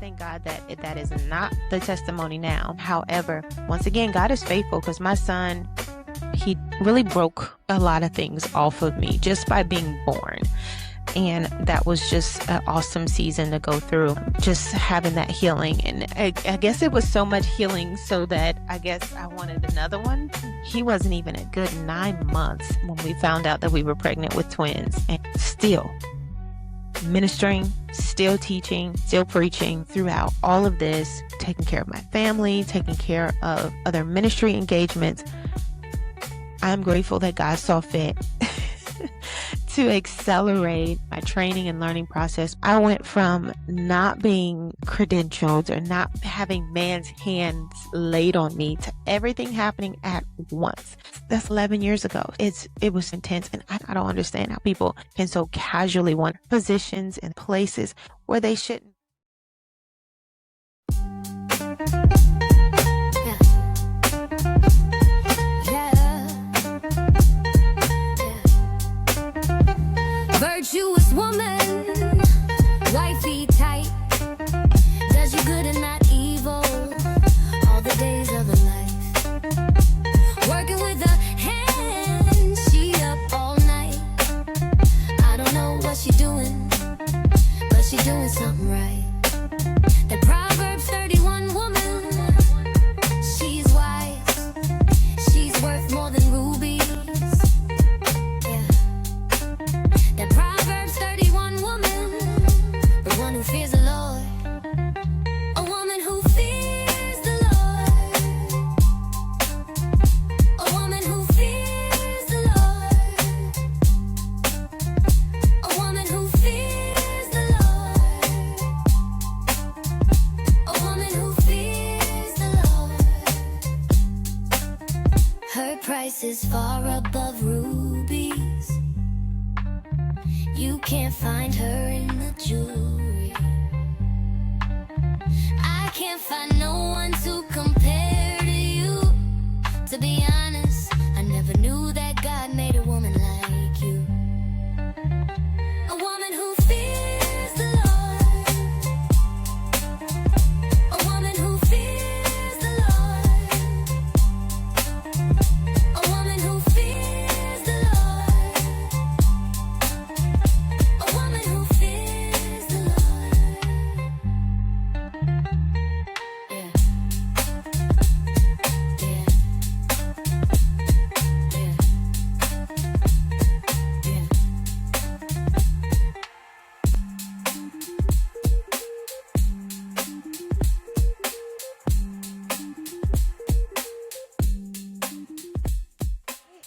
thank God that that is not the testimony now. However, once again, God is faithful, because my son, he really broke a lot of things off of me just by being born. And that was just an awesome season to go through, just having that healing. And I guess it was so much healing so that I guess I wanted another one. He wasn't even a good 9 months when we found out that we were pregnant with twins, and still ministering, still teaching, still preaching throughout all of this, taking care of my family, taking care of other ministry engagements. I'm grateful that God saw fit to accelerate my training and learning process. I went from not being credentialed or not having man's hands laid on me to everything happening at once. That's 11 years ago. It was intense, and I don't understand how people can so casually want positions and places where they shouldn't. Virtuous woman, wifey type, does you good and not evil all the days of her life. Working with her hands, she up all night. I don't know what she doing, but she doing something right. The Proverbs 31 woman, she's wise, she's worth more than rubies. The Proverbs 31 woman, the one who fears the Lord. A woman who fears the Lord. A woman who fears the Lord. A woman who fears the Lord. A woman who fears the Lord. Her price is far above rubies. You can't find her in the jewelry. I can't find no one to compare to you. To be honest, I never knew that God made a woman like you. A woman who fears the Lord. A woman who fears the Lord. A woman who fears the Lord. A woman who fears the Lord. Yeah. Yeah. Yeah. Yeah.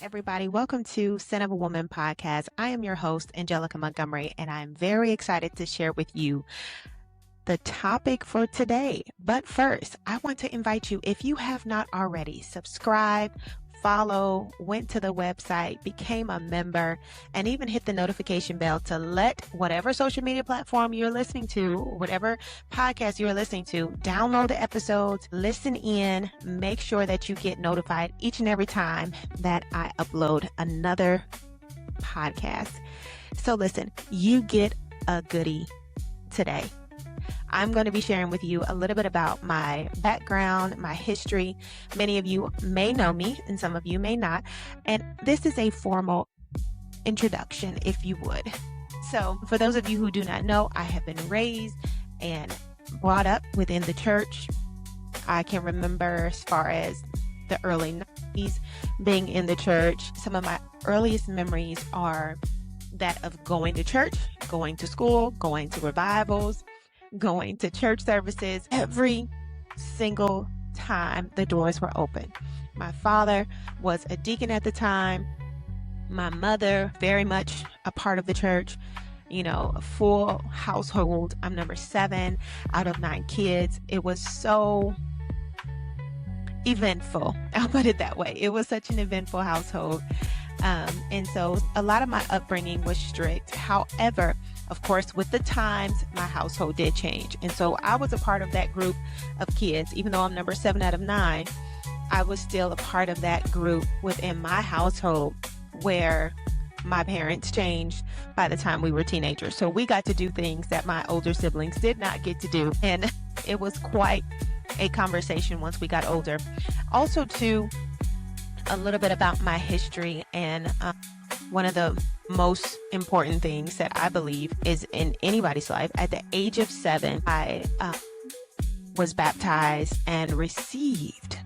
Everybody, welcome to Son of a Woman podcast. I am your host, Angelica Montgomery, and I'm very excited to share with you the topic for today. But first, I want to invite you, if you have not already, subscribe, follow, went to the website, became a member, and even hit the notification bell to let whatever social media platform you're listening to, whatever podcast you're listening to, download the episodes, listen in, make sure that you get notified each and every time that I upload another podcast. So listen, you get a goodie today. I'm going to be sharing with you a little bit about my background, my history. Many of you may know me and some of you may not. And this is a formal introduction, if you would. So for those of you who do not know, I have been raised and brought up within the church. I can remember as far as the early 90s being in the church. Some of my earliest memories are that of going to church, going to school, going to revivals, going to church services. Every single time the doors were open. My father was a deacon at the time. My mother, very much a part of the church, a full household. I'm number 7 out of 9 kids. It was so eventful. I'll put it that way. It was such an eventful household. And so a lot of my upbringing was strict. However, of course, with the times, my household did change. And so I was a part of that group of kids. Even though I'm number 7 out of 9, I was still a part of that group within my household where my parents changed by the time we were teenagers. So we got to do things that my older siblings did not get to do. And it was quite a conversation once we got older. Also, too, a little bit about my history, and one of the most important things that I believe is in anybody's life. At the age of 7, I was baptized and received,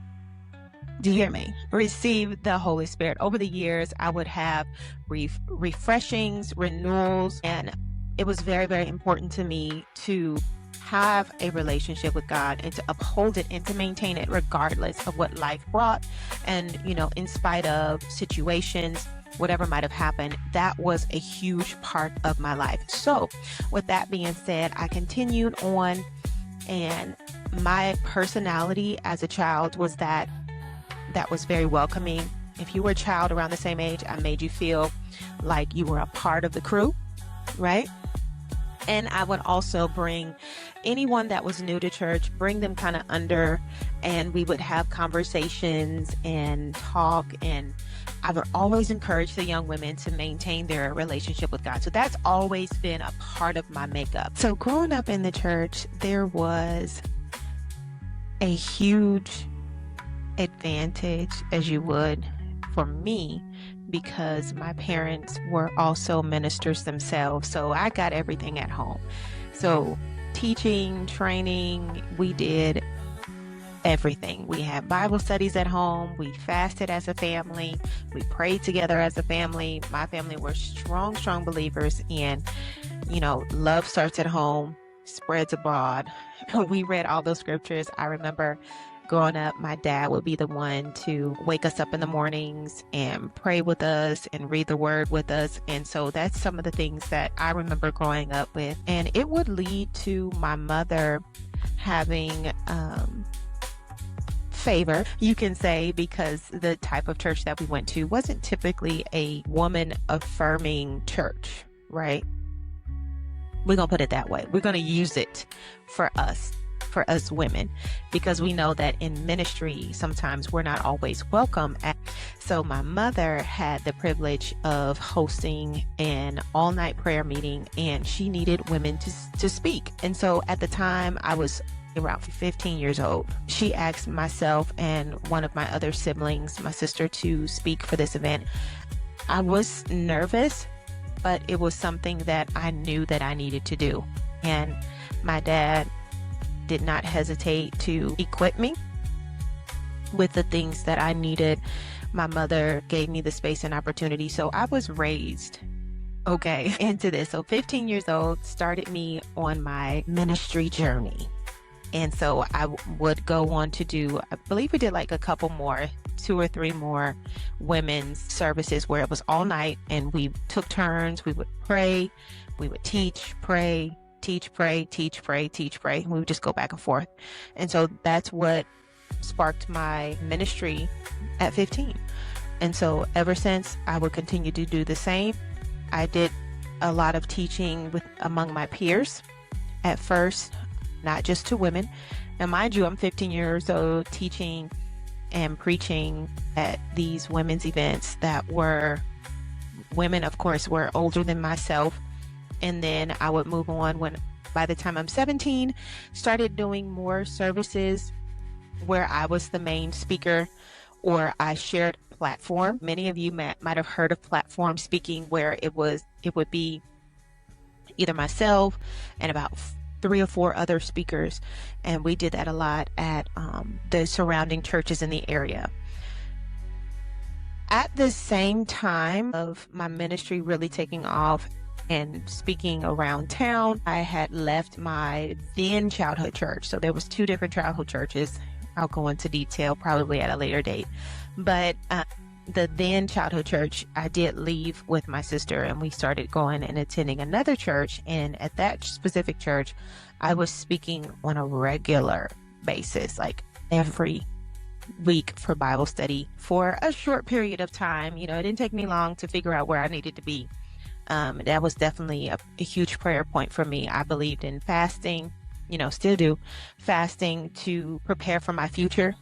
do you hear me? Received the Holy Spirit. Over the years, I would have refreshings, renewals, and it was very, very important to me to have a relationship with God and to uphold it and to maintain it regardless of what life brought. And, in spite of situations, whatever might have happened, that was a huge part of my life. So with that being said, I continued on, and my personality as a child was that was very welcoming. If you were a child around the same age, I made you feel like you were a part of the crew, right? And I would also bring anyone that was new to church, bring them kind of under, and we would have conversations and talk. And I would always encourage the young women to maintain their relationship with God. So that's always been a part of my makeup. So growing up in the church, there was a huge advantage, as you would, for me, because my parents were also ministers themselves. So I got everything at home. So teaching, training, we did everything. We had Bible studies at home. We fasted as a family. We prayed together as a family. My family were strong believers in, love starts at home, spreads abroad. We read all those scriptures. I remember growing up, my dad would be the one to wake us up in the mornings and pray with us and read the word with us. And so that's some of the things that I remember growing up with. And it would lead to my mother having favor, you can say, because the type of church that we went to wasn't typically a woman affirming church, right? We're going to put it that way. We're going to use it for us women, because we know that in ministry, sometimes we're not always welcome. So my mother had the privilege of hosting an all-night prayer meeting, and she needed women to speak. And so at the time, I was around 15 years old. She asked myself and one of my other siblings, my sister, to speak for this event. I was nervous, but it was something that I knew that I needed to do. And my dad did not hesitate to equip me with the things that I needed. My mother gave me the space and opportunity. So I was raised, into this. So 15 years old started me on my ministry journey. And so I would go on to do, I believe we did like a couple more, 2 or 3 more women's services where it was all night, and we took turns. We would pray, we would teach, pray, teach, pray, teach, pray, teach, pray. We would just go back and forth. And so that's what sparked my ministry at 15. And so ever since, I would continue to do the same. I did a lot of teaching among my peers at first, not just to women. And mind you, I'm 15 years old teaching and preaching at these women's events that were women, of course, were older than myself. And then I would move on when, by the time I'm 17, started doing more services where I was the main speaker, or I shared platform. Many of you might have heard of platform speaking, where it would be either myself and about 3 or 4 other speakers. And we did that a lot at the surrounding churches in the area. At the same time of my ministry really taking off and speaking around town, I had left my then childhood church. So there was 2 different childhood churches. I'll go into detail probably at a later date. But the then childhood church, I did leave with my sister, and we started going and attending another church. And at that specific church, I was speaking on a regular basis, like every week for Bible study for a short period of time. It didn't take me long to figure out where I needed to be. That was definitely a huge prayer point for me. I believed in fasting, still do, fasting to prepare for my future.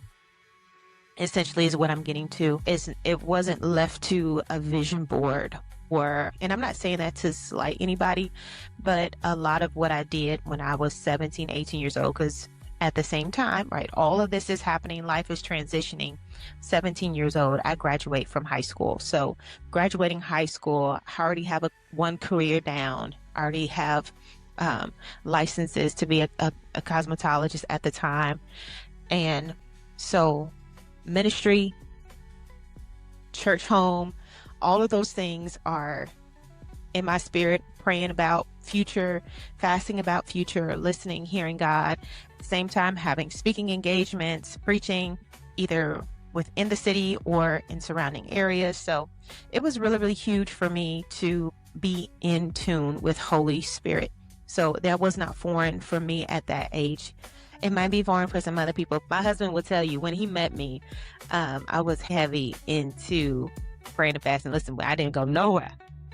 Essentially is what I'm getting to. It wasn't left to a vision board, and I'm not saying that to slight anybody, but a lot of what I did when I was 17, 18 years old, because At the same time, right, all of this is happening. Life is transitioning. 17 years old, I graduate from high school. So graduating high school, I already have one career down. I already have licenses to be a cosmetologist at the time. And so ministry, church home, all of those things are in my spirit, praying about future, fasting about future, listening, hearing God. At the same time, having speaking engagements, preaching either within the city or in surrounding areas. So it was really, really huge for me to be in tune with Holy Spirit. So that was not foreign for me at that age. It might be foreign for some other people. My husband will tell you when he met me, I was heavy into praying and fasting. Listen, I didn't go nowhere.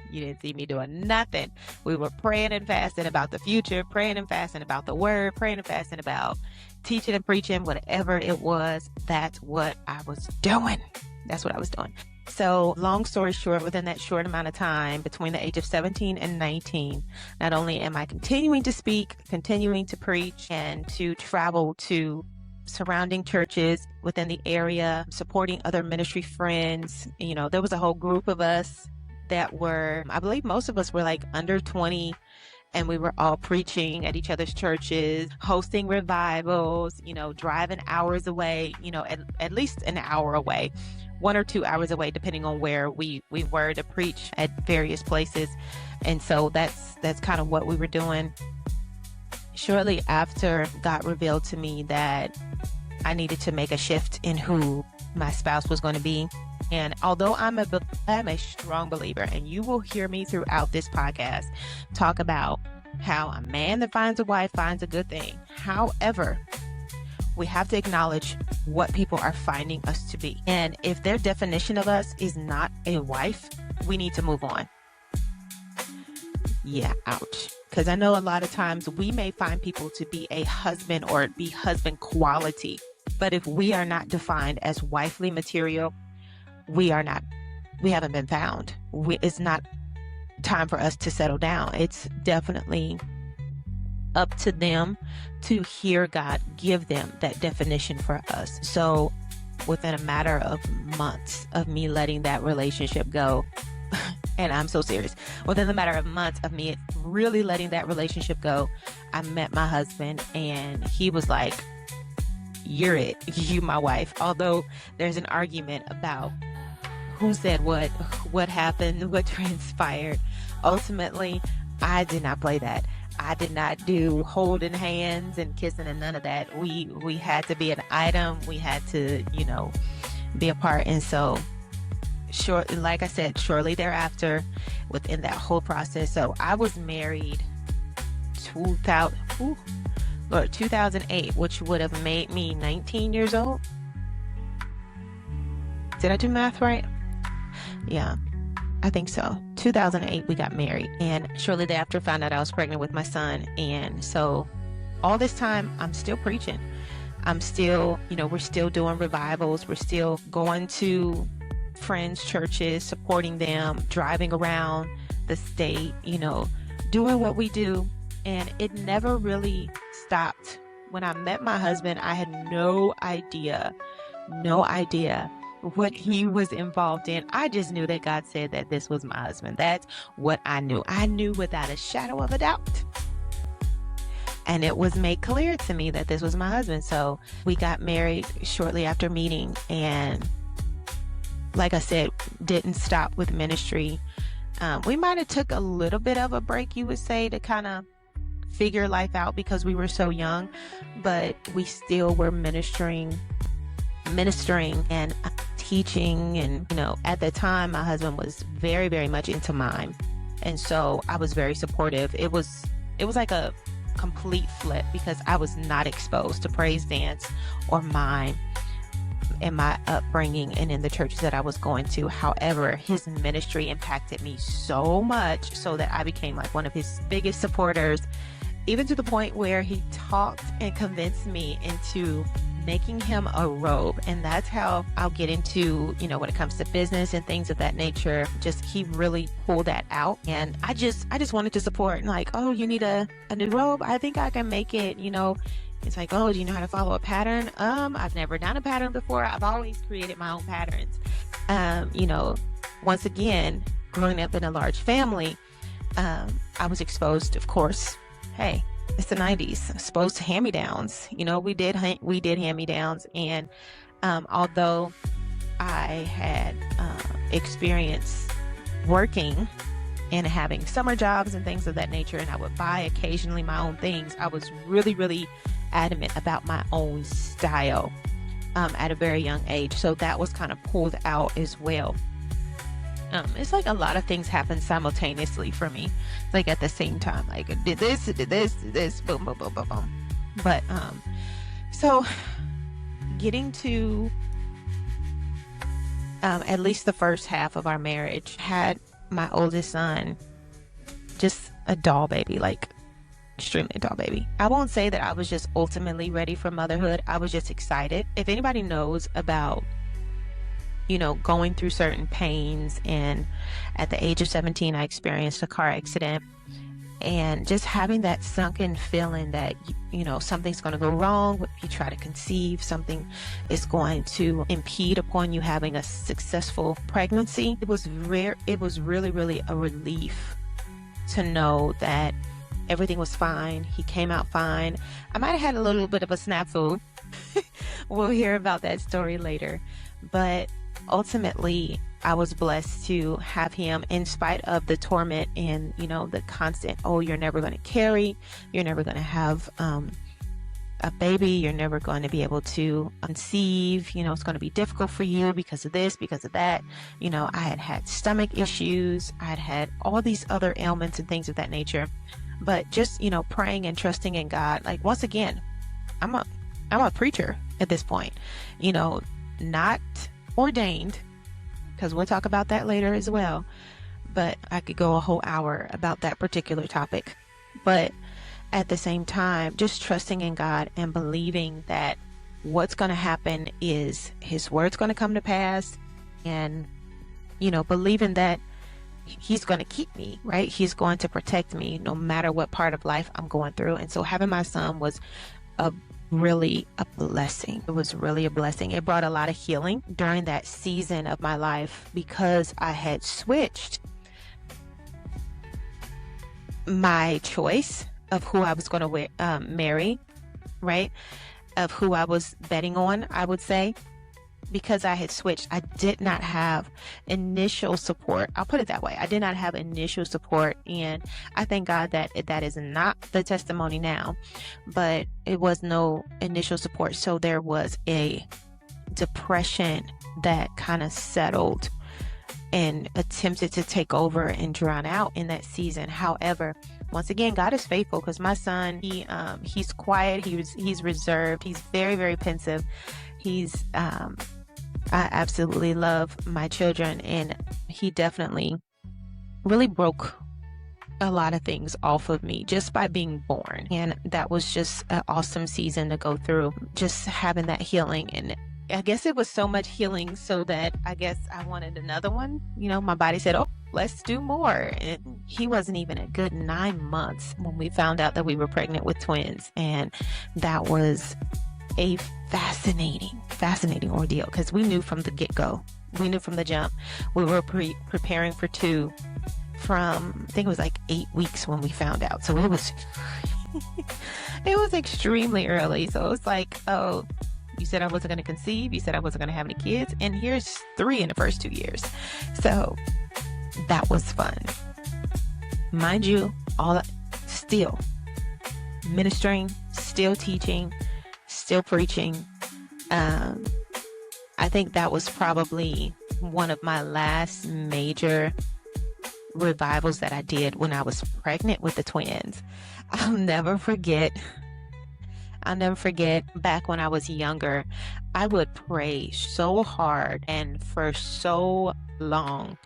You didn't see me doing nothing. We were praying and fasting about the future, praying and fasting about the word, praying and fasting about teaching and preaching, whatever it was. That's what I was doing. That's what I was doing. So long story short, within that short amount of time, between the age of 17 and 19, not only am I continuing to speak, continuing to preach, and to travel to surrounding churches within the area, supporting other ministry friends. You know, there was a whole group of us that were, I believe most of us were like under 20, and we were all preaching at each other's churches, hosting revivals, you know, driving hours away, you know, at least an hour away, 1 or 2 hours away, depending on where we were to preach at various places. And so that's kind of what we were doing. Shortly after, God revealed to me that I needed to make a shift in who my spouse was going to be. And although I'm a strong believer, and you will hear me throughout this podcast talk about how a man that finds a wife finds a good thing. However, we have to acknowledge what people are finding us to be. And if their definition of us is not a wife, we need to move on. Yeah, ouch. Because I know a lot of times we may find people to be a husband or be husband quality. But if we are not defined as wifely material, we haven't been found. It's not time for us to settle down. It's definitely up to them to hear God give them that definition for us. So within a matter of months of me letting that relationship go, and I'm so serious, within a matter of months of me really letting that relationship go, I met my husband, and he was like, "You're it. You my wife." Although there's an argument about who said what happened, what transpired. Ultimately, I did not play that. I did not do holding hands and kissing and none of that. We had to be an item. We had to, you know, be a part. And so like I said, shortly thereafter, within that whole process. So I was married 2008, which would have made me 19 years old. Did I do math right? Yeah, I think so. 2008, we got married. And shortly thereafter, found out I was pregnant with my son. And so all this time, I'm still preaching. I'm still, you know, we're still doing revivals. We're still going to friends' churches, supporting them, driving around the state, you know, doing what we do. And it never really stopped. When I met my husband, I had no idea what he was involved in. I just knew that God said that this was my husband. That's what I knew. I knew without a shadow of a doubt. And it was made clear to me that this was my husband. So we got married shortly after meeting. And like I said, didn't stop with ministry. We might have took a little bit of a break, you would say, to kind of figure life out because we were so young. But we still were ministering and teaching. And, you know, at the time, my husband was very, very much into mime. And so I was very supportive. It was like a complete flip because I was not exposed to praise dance or mime in my upbringing and in the churches that I was going to. However, his ministry impacted me so much so that I became like one of his biggest supporters, even to the point where he talked and convinced me into making him a robe. And that's how I'll get into, you know, when it comes to business and things of that nature. Just he really pulled that out. And I just wanted to support, and like, oh, you need a new robe? I think I can make it, you know. It's like, oh, do you know how to follow a pattern? I've never done a pattern before. I've always created my own patterns. You know, once again, growing up in a large family, I was exposed, of course, hey, it's the 90s, exposed to hand-me-downs. You know, we did hand-me-downs. And although I had experience working and having summer jobs and things of that nature, and I would buy occasionally my own things, I was really, really adamant about my own style at a very young age. So that was kind of pulled out as well. It's like a lot of things happen simultaneously for me, like at the same time. Like I did this, boom, boom, boom, boom, boom. But so getting to at least the first half of our marriage, had my oldest son just a doll baby, like extremely doll baby. I won't say that I was just ultimately ready for motherhood. I was just excited. If anybody knows about, you know, going through certain pains, and at the age of 17, I experienced a car accident, and just having that sunken feeling that, you know, something's going to go wrong if you try to conceive, something is going to impede upon you having a successful pregnancy. It was really, really a relief to know that everything was fine. He came out fine. I might have had a little bit of a snafu. We'll hear about that story later. But ultimately, I was blessed to have him in spite of the torment and, you know, the constant, oh, you're never going to carry, you're never going to have a baby, you're never going to be able to conceive, you know, it's going to be difficult for you because of this, because of that. You know, I had stomach issues, I had all these other ailments and things of that nature. But just, you know, praying and trusting in God. Like, once again, I'm a preacher at this point, you know, not ordained, because we'll talk about that later as well. But I could go a whole hour about that particular topic. But at the same time, just trusting in God and believing that what's going to happen is His word's going to come to pass, and, you know, believing that He's going to keep me, right? He's going to protect me no matter what part of life I'm going through. And so having my son was really a blessing. It was really a blessing. It brought a lot of healing during that season of my life, because I had switched my choice of who I was going to marry, right? Of who I was betting on, I would say. Because I had switched, I did not have initial support. I'll put it that way. I did not have initial support. And I thank God that that is not the testimony now, but it was no initial support. So there was a depression that kind of settled and attempted to take over and drown out in that season. However, once again, God is faithful, because my son, he's quiet. He's reserved. He's very, very pensive. I absolutely love my children, and he definitely really broke a lot of things off of me just by being born. And that was just an awesome season to go through, just having that healing. And I guess it was so much healing so that I guess I wanted another one. You know, my body said, oh, let's do more. And he wasn't even a good 9 months when we found out that we were pregnant with twins. And that was a fascinating ordeal, because we knew from the get-go, we knew from the jump. We were preparing for two from, I think it was like 8 weeks when we found out. So it was it was extremely early. So it was like, oh, you said I wasn't going to conceive, you said I wasn't going to have any kids, and here's 3 in the first 2 years. So that was fun, mind you. Still ministering, still teaching, still preaching. I think that was probably one of my last major revivals that I did when I was pregnant with the twins. I'll never forget back when I was younger, I would pray so hard and for so long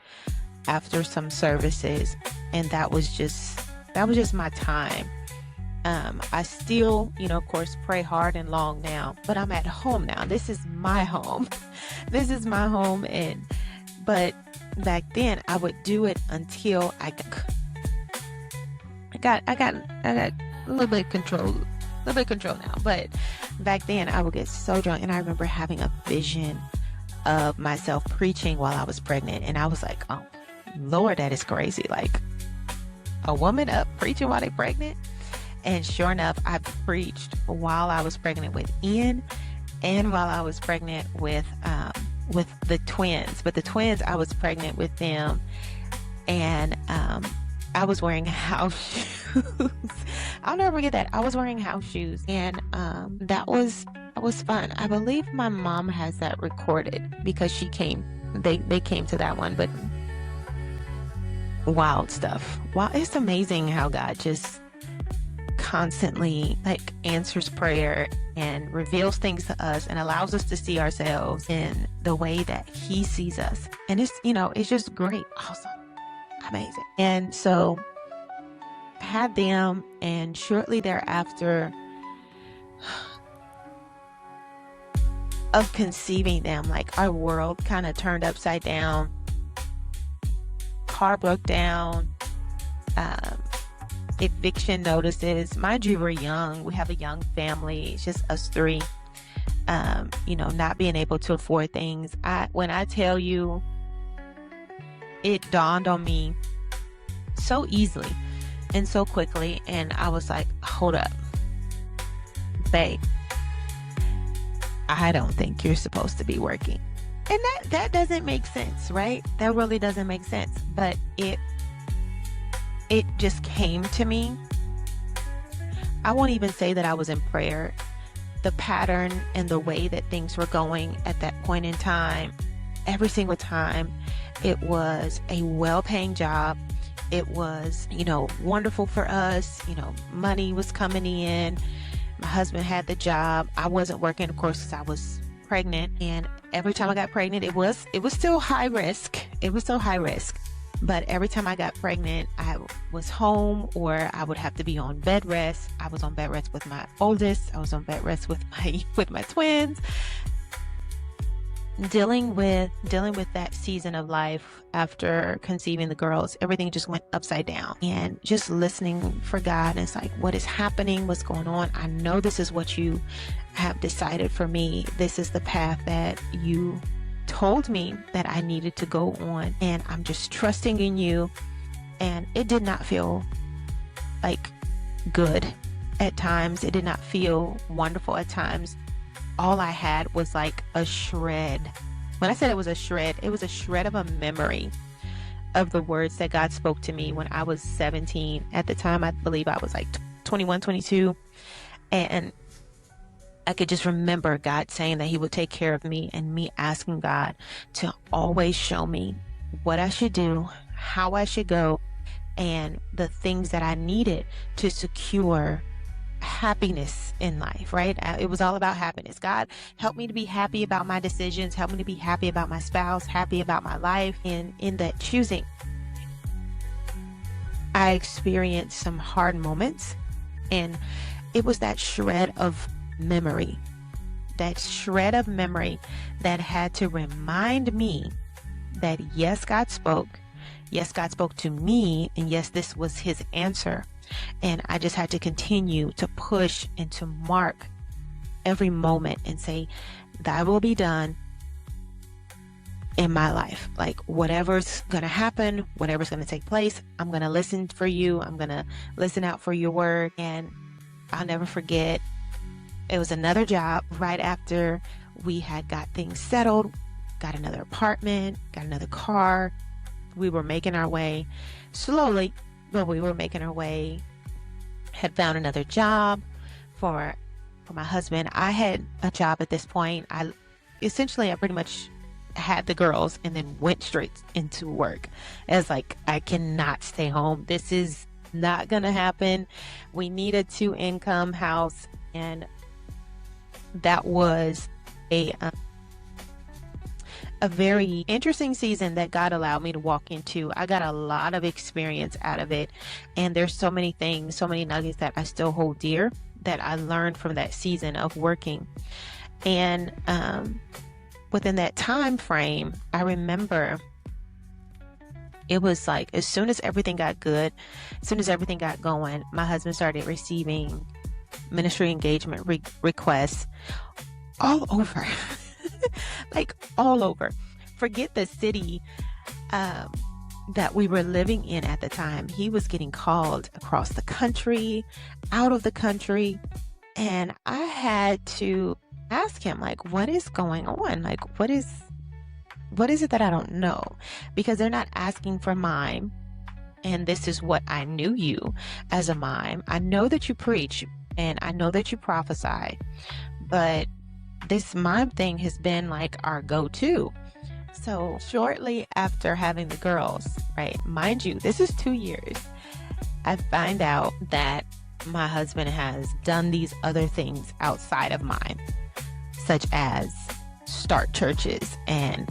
after some services, and that was just my time. I still, you know, of course, pray hard and long now, but I'm at home now. This is my home. This is my home. But back then I would do it until I got a little bit of control little bit of control now. But back then I would get so drunk, and I remember having a vision of myself preaching while I was pregnant, and I was like, oh Lord, that is crazy. Like, a woman up preaching while they're pregnant. And sure enough, I preached while I was pregnant with Ian, and while I was pregnant with the twins. But the twins, I was pregnant with them, and I was wearing house shoes. I'll never forget that. I was wearing house shoes, and that was fun. I believe my mom has that recorded because she came. They came to that one, but wild stuff. Wow, it's amazing how God just constantly like answers prayer and reveals things to us and allows us to see ourselves in the way that He sees us. And it's just great, awesome, amazing. And so I had them, and shortly thereafter of conceiving them, like our world kind of turned upside down. Car broke down, eviction notices. Mind you, we're young. We have a young family. It's just us three. Not being able to afford things. When I tell you, it dawned on me so easily and so quickly, and I was like, hold up, babe, I don't think you're supposed to be working. And that doesn't make sense, right? That really doesn't make sense. But it just came to me. I won't even say that I was in prayer. The pattern and the way that things were going at that point in time, every single time, it was a well-paying job. It was, wonderful for us. Money was coming in. My husband had the job. I wasn't working, of course, because I was pregnant. And every time I got pregnant, it was still high risk. It was still high risk. But every time I got pregnant, I was home, or I would have to be on bed rest. I was on bed rest with my oldest. I was on bed rest with my twins. Dealing with that season of life after conceiving the girls, everything just went upside down. And just listening for God, and it's like, what is happening? What's going on? I know this is what you have decided for me. This is the path that you told me that I needed to go on, and I'm just trusting in you. And it did not feel like good at times. It did not feel wonderful at times. All I had was like a shred. When I said it was a shred of a memory of the words that God spoke to me when I was 17. At the time, I believe I was like 21, 22. And I could just remember God saying that He would take care of me, and me asking God to always show me what I should do, how I should go, and the things that I needed to secure happiness in life, right? It was all about happiness. God, help me to be happy about my decisions. Help me to be happy about my spouse, happy about my life. And in that choosing, I experienced some hard moments, and it was that shred of memory that had to remind me that yes, God spoke to me, and yes, this was His answer. And I just had to continue to push and to mark every moment and say, Thy will be done in my life. Like, whatever's going to happen, whatever's going to take place, I'm going to listen for you. I'm going to listen out for your word. And I'll never forget, it was another job right after we had got things settled, got another apartment, got another car. We were making our way slowly, but we were making our way. Had found another job for my husband. I had a job at this point. I pretty much had the girls and then went straight into work. It's like, I cannot stay home. This is not gonna happen. We need a 2-income house. And that was a very interesting season that God allowed me to walk into. I got a lot of experience out of it. And there's so many things, so many nuggets that I still hold dear that I learned from that season of working. And within that time frame, I remember it was like, as soon as everything got good, as soon as everything got going, my husband started receiving ministry engagement requests all over, like all over. Forget the city that we were living in at the time. He was getting called across the country, out of the country. And I had to ask him, like, what is going on? Like, what is it that I don't know? Because they're not asking for mime. And this is what I knew you as a mime. I know that you preach and I know that you prophesy, but this mime thing has been like our go-to. So shortly after having the girls, right, mind you, this is 2 years, I find out that my husband has done these other things outside of mine, such as start churches and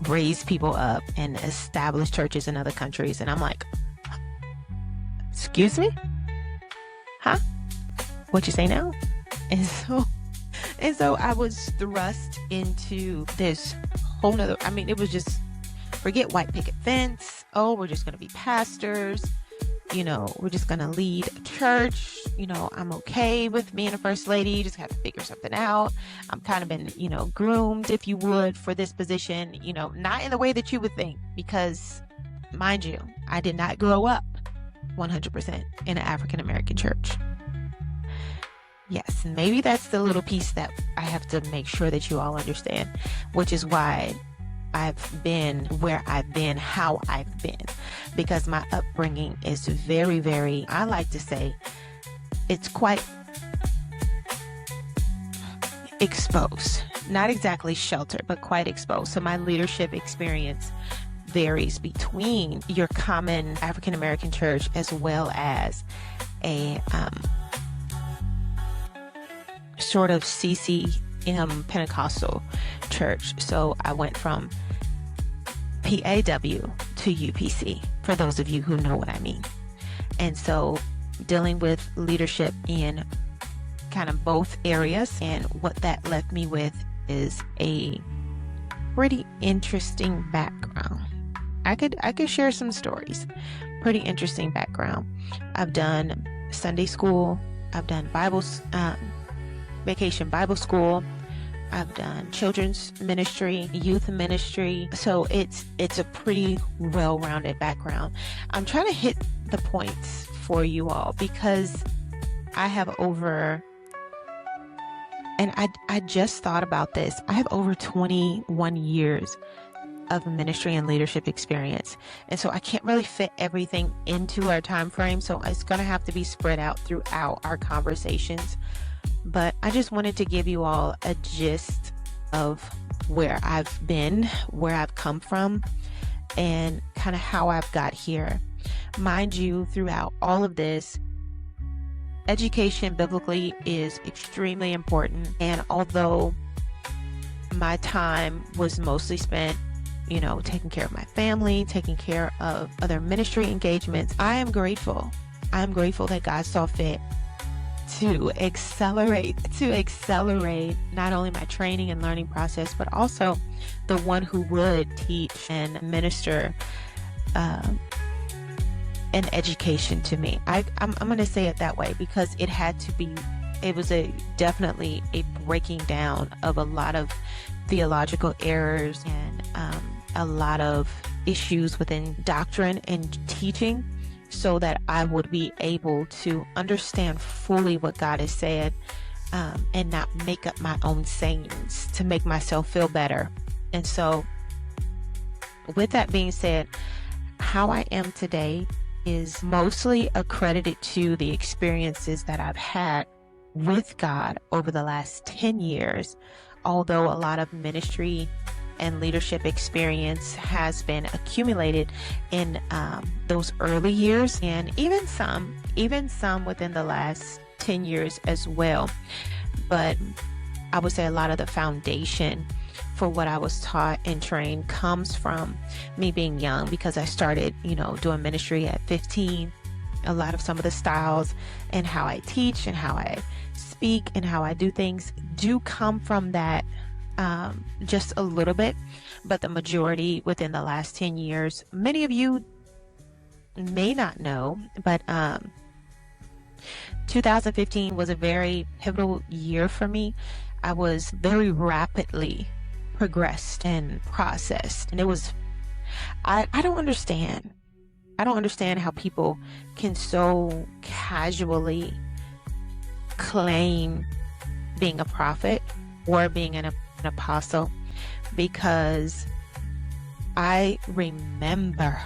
raise people up and establish churches in other countries. And I'm like, excuse me? Huh? What you say now? And so I was thrust into this whole nother, I mean, it was just, forget white picket fence. Oh, we're just going to be pastors. You know, we're just going to lead a church. You know, I'm okay with being a first lady. You just have to figure something out. I'm kind of been, you know, groomed, if you would, for this position, you know, not in the way that you would think, because mind you, I did not grow up 100% in an African-American church. Yes, maybe that's the little piece that I have to make sure that you all understand, which is why I've been where I've been, how I've been, because my upbringing is very, very, I like to say, it's quite exposed. Not exactly sheltered, but quite exposed. So my leadership experience varies between your common African-American church as well as a sort of CCM Pentecostal church. So I went from PAW to UPC, for those of you who know what I mean. And so dealing with leadership in kind of both areas, and what that left me with is a pretty interesting background. I could share some stories. Pretty interesting background. I've done Sunday school. I've done Vacation Bible School. I've done children's ministry, youth ministry. So it's a pretty well-rounded background. I'm trying to hit the points for you all because I have over, and I just thought about this, I have over 21 years of ministry and leadership experience. And so I can't really fit everything into our time frame. So it's going to have to be spread out throughout our conversations. But I just wanted to give you all a gist of where I've been, where I've come from, and kind of how I've got here. Mind you, throughout all of this, education biblically is extremely important. And although my time was mostly spent, you know, taking care of my family, taking care of other ministry engagements, I am grateful. I'm grateful that God saw fit to accelerate not only my training and learning process, but also the one who would teach and minister an education to me. I'm going to say it that way because it had to be. It was definitely a breaking down of a lot of theological errors and a lot of issues within doctrine and teaching, so that I would be able to understand fully what God has said, and not make up my own sayings to make myself feel better. And so with that being said, how I am today is mostly accredited to the experiences that I've had with God over the last 10 years, although a lot of ministry and leadership experience has been accumulated in those early years, and even some within the last 10 years as well. But I would say a lot of the foundation for what I was taught and trained comes from me being young, because I started, doing ministry at 15. A lot of some of the styles and how I teach and how I speak and how I do things do come from that, just a little bit, but the majority within the last 10 years. Many of you may not know, but 2015 was a very pivotal year for me. I was very rapidly progressed and processed. And it was, I don't understand. I don't understand how people can so casually claim being a prophet or being an apostle, because I remember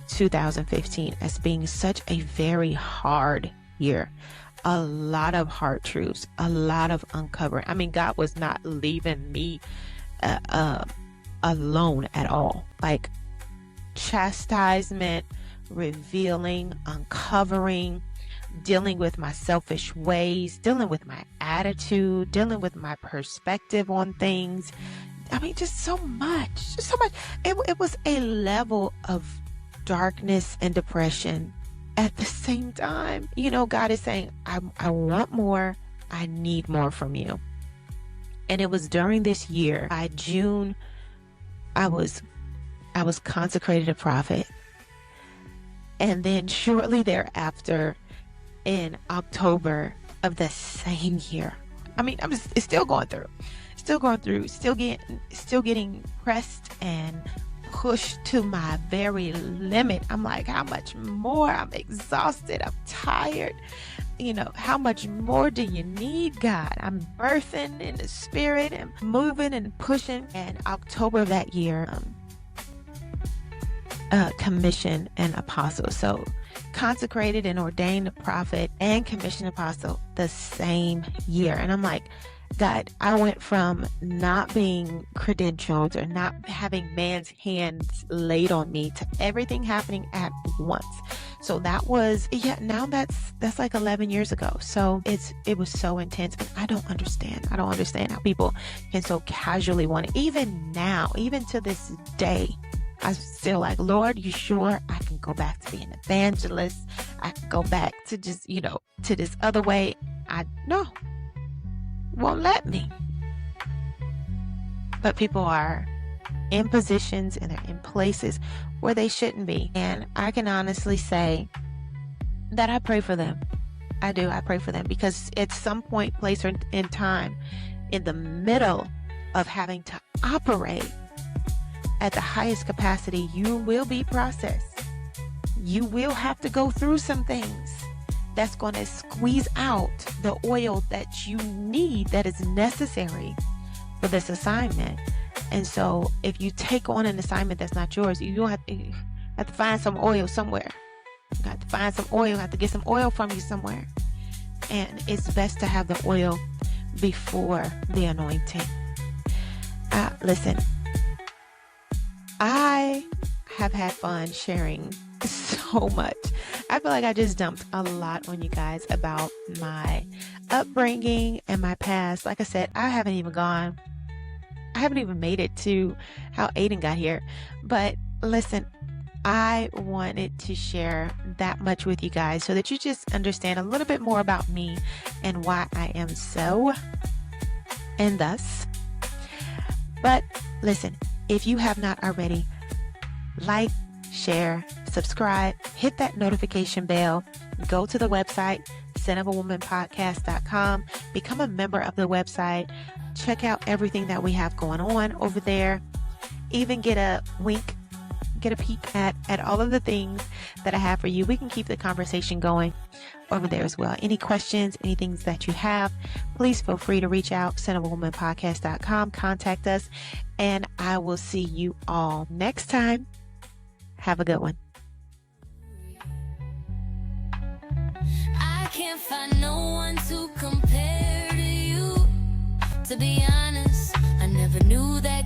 2015 as being such a very hard year. A lot of hard truths, a lot of uncovering. I mean, God was not leaving me alone at all. Like chastisement, revealing, uncovering, dealing with my selfish ways, dealing with my attitude, dealing with my perspective on things. I mean, just so much. It was a level of darkness and depression at the same time. You know, God is saying, I want more. I need more from you. And it was during this year, by June, I was consecrated a prophet. And then shortly thereafter, in October of the same year, I mean, it's still going through, still getting pressed and pushed to my very limit. I'm like, how much more? I'm exhausted. I'm tired. You know, how much more do you need, God? I'm birthing in the spirit and moving and pushing. And October of that year, commissioned an apostle. So consecrated and ordained a prophet and commissioned apostle the same year. And I'm like, God, I went from not being credentialed or not having man's hands laid on me to everything happening at once. So that was, now that's like 11 years ago. So it was so intense, but I don't understand how people can so casually want it. Even now, even to this day, I'm still like, Lord, you sure I can go back to being an evangelist? I can go back to just, to this other way. No, won't let me. But people are in positions and they're in places where they shouldn't be. And I can honestly say that I pray for them. I do. I pray for them, because at some point, place, or in time, in the middle of having to operate at the highest capacity, you will be processed. You will have to go through some things that's going to squeeze out the oil that you need, that is necessary for this assignment. And so if you take on an assignment that's not yours, you have to find some oil somewhere. You have to find some oil, have to get some oil from you somewhere. And it's best to have the oil before the anointing. Listen, I have had fun sharing so much. I feel like I just dumped a lot on you guys about my upbringing and my past. Like I said, I haven't even made it to how Aiden got here. But listen, I wanted to share that much with you guys so that you just understand a little bit more about me and why I am so and thus. But listen, if you have not already, like, share, subscribe, hit that notification bell, go to the website, sonofAwomanpodcast.com, become a member of the website, check out everything that we have going on over there, even get a peek at all of the things that I have for you. We can keep the conversation going over there as well. Any questions, any things that you have, please feel free to reach out, sonofAwomanpodcast.com, contact us, and I will see you all next time. Have a good one. I can't find no one to compare to you. To be honest, I never knew that